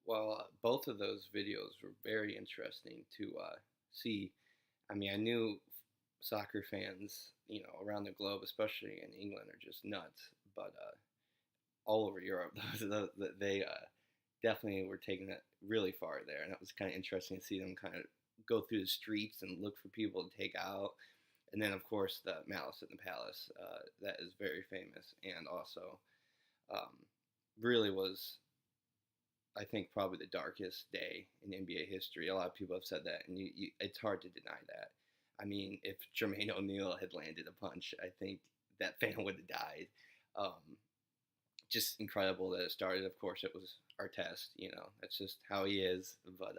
Well, both of those videos were very interesting to see. I mean, I knew soccer fans, around the globe, especially in England, are just nuts. But all over Europe, they definitely were taking it really far there, and it was kind of interesting to see them kind of go through the streets and look for people to take out. And then, of course, the Malice at the Palace, that is very famous, and also um, really was, I think, probably the darkest day in NBA history. A lot of people have said that, and it's hard to deny that. I mean, if Jermaine O'Neal had landed a punch, I think that fan would have died. Um, just incredible that it started. Of course, it was Artest. That's just how he is. But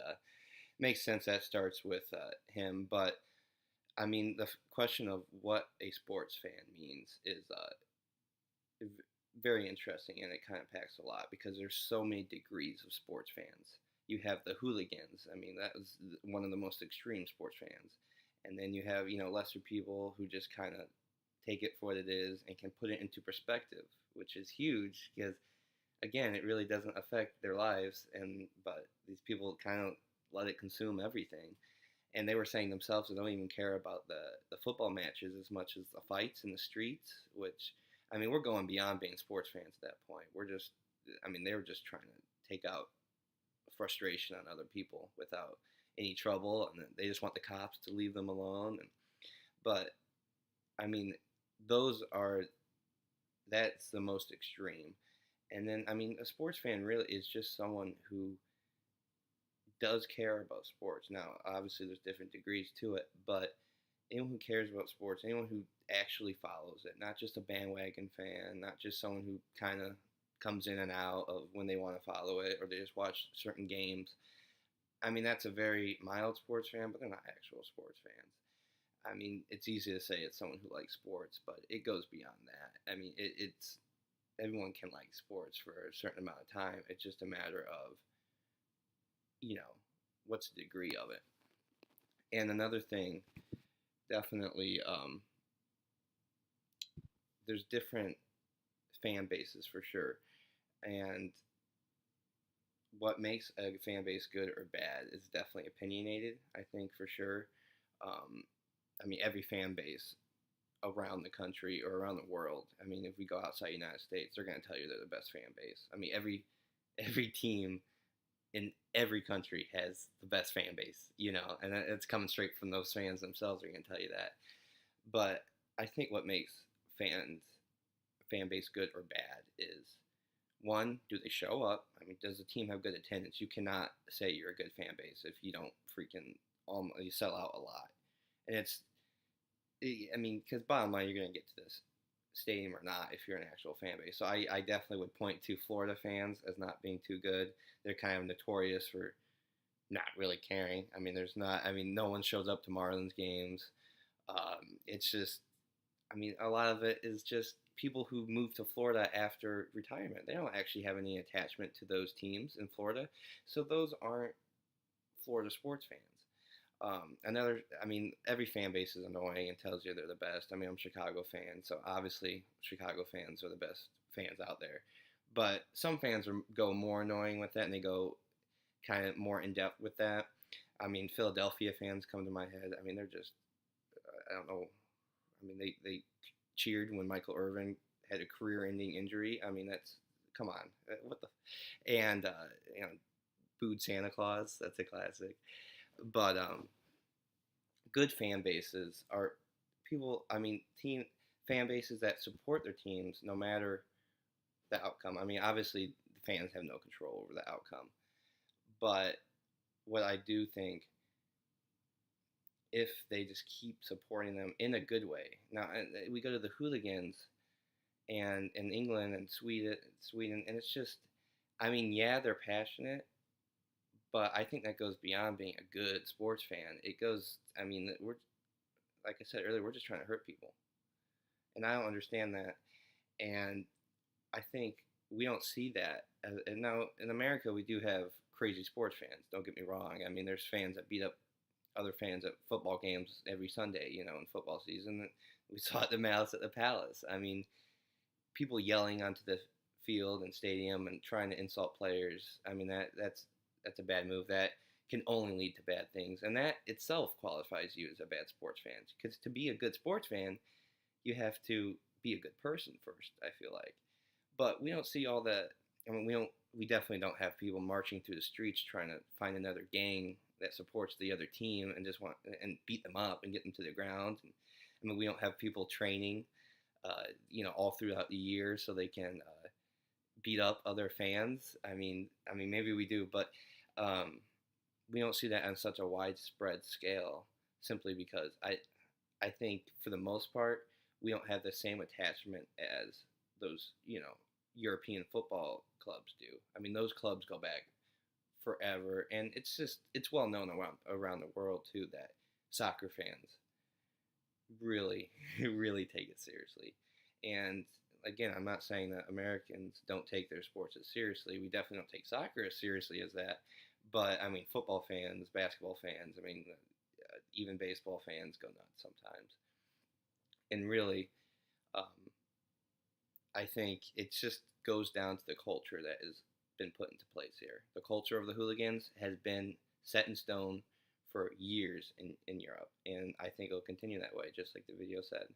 makes sense that starts with him. But I mean, the question of what a sports fan means is very interesting, and it kind of packs a lot because there's so many degrees of sports fans. You have the hooligans. I mean, that was one of the most extreme sports fans. And then you have, lesser people who just kind of take it for what it is and can put it into perspective, which is huge because, again, it really doesn't affect their lives. But these people kind of let it consume everything. And they were saying themselves they don't even care about the football matches as much as the fights in the streets, which, I mean, we're going beyond being sports fans at that point. I mean, they were just trying to take out frustration on other people without any trouble, and they just want the cops to leave them alone. But I mean, those are that's the most extreme. And then, I mean, a sports fan really is just someone who does care about sports. Now, obviously, there's different degrees to it, but anyone who cares about sports, anyone who actually follows it, not just a bandwagon fan, not just someone who kind of comes in and out of when they want to follow it or they just watch certain games. I mean, that's a very mild sports fan, but they're not actual sports fans. I mean, it's easy to say it's someone who likes sports, but it goes beyond that. I mean, it's everyone can like sports for a certain amount of time. It's just a matter of, you know, what's the degree of it. And another thing, definitely, there's different fan bases for sure. And what makes a fan base good or bad is definitely opinionated, I think, for sure. Um, I mean, every fan base around the country or around the world. I mean, if we go outside the United States, they're going to tell you they're the best fan base. I mean, every team in every country has the best fan base, and it's coming straight from those fans themselves. Are going to tell you that. But I think what makes fan base good or bad is one, do they show up? I mean, does the team have good attendance? You cannot say you're a good fan base if you don't you sell out a lot. And I mean, because bottom line, you're going to get to this stadium or not if you're an actual fan base. So I definitely would point to Florida fans as not being too good. They're kind of notorious for not really caring. I mean, no one shows up to Marlins games. It's just, I mean, a lot of it is just people who move to Florida after retirement. They don't actually have any attachment to those teams in Florida. So those aren't Florida sports fans. I mean, every fan base is annoying and tells you they're the best. I mean, I'm a Chicago fan, so obviously Chicago fans are the best fans out there. But some fans go more annoying with that, and they go kind of more in depth with that. I mean, Philadelphia fans come to my head. I mean, they're just, I don't know. I mean, they cheered when Michael Irvin had a career-ending injury. I mean, come on, what the, and booed Santa Claus. That's a classic. But good fan bases are people. I mean, team fan bases that support their teams no matter the outcome. I mean, obviously the fans have no control over the outcome, but what I do think, if they just keep supporting them in a good way. Now, we go to the hooligans, and in England and Sweden, and it's just, I mean, yeah, they're passionate, but I think that goes beyond being a good sports fan. It goes, I mean, like I said earlier, we're just trying to hurt people. And I don't understand that. And I think we don't see that. And now in America, we do have crazy sports fans. Don't get me wrong. I mean, there's fans that beat up other fans at football games every Sunday, in football season. We saw it the Malice at the Palace. I mean, people yelling onto the field and stadium and trying to insult players. I mean, that's that's a bad move. That can only lead to bad things, and that itself qualifies you as a bad sports fan. Because to be a good sports fan, you have to be a good person first. I feel like, but we don't see all that. I mean, we don't. We definitely don't have people marching through the streets trying to find another gang that supports the other team and just want and beat them up and get them to the ground. And, I mean, we don't have people training, all throughout the year so they can beat up other fans. I mean, maybe we do, but um, we don't see that on such a widespread scale. Simply because I think for the most part we don't have the same attachment as those European football clubs do. I mean, those clubs go back forever, and it's well known around the world too that soccer fans really really take it seriously. And again, I'm not saying that Americans don't take their sports as seriously. We definitely don't take soccer as seriously as that. But I mean, football fans, basketball fans, I mean, even baseball fans go nuts sometimes. And really, um, I think it just goes down to the culture that has been put into place here. The culture of the hooligans has been set in stone for years in Europe, and I think it'll continue that way, just like the video said.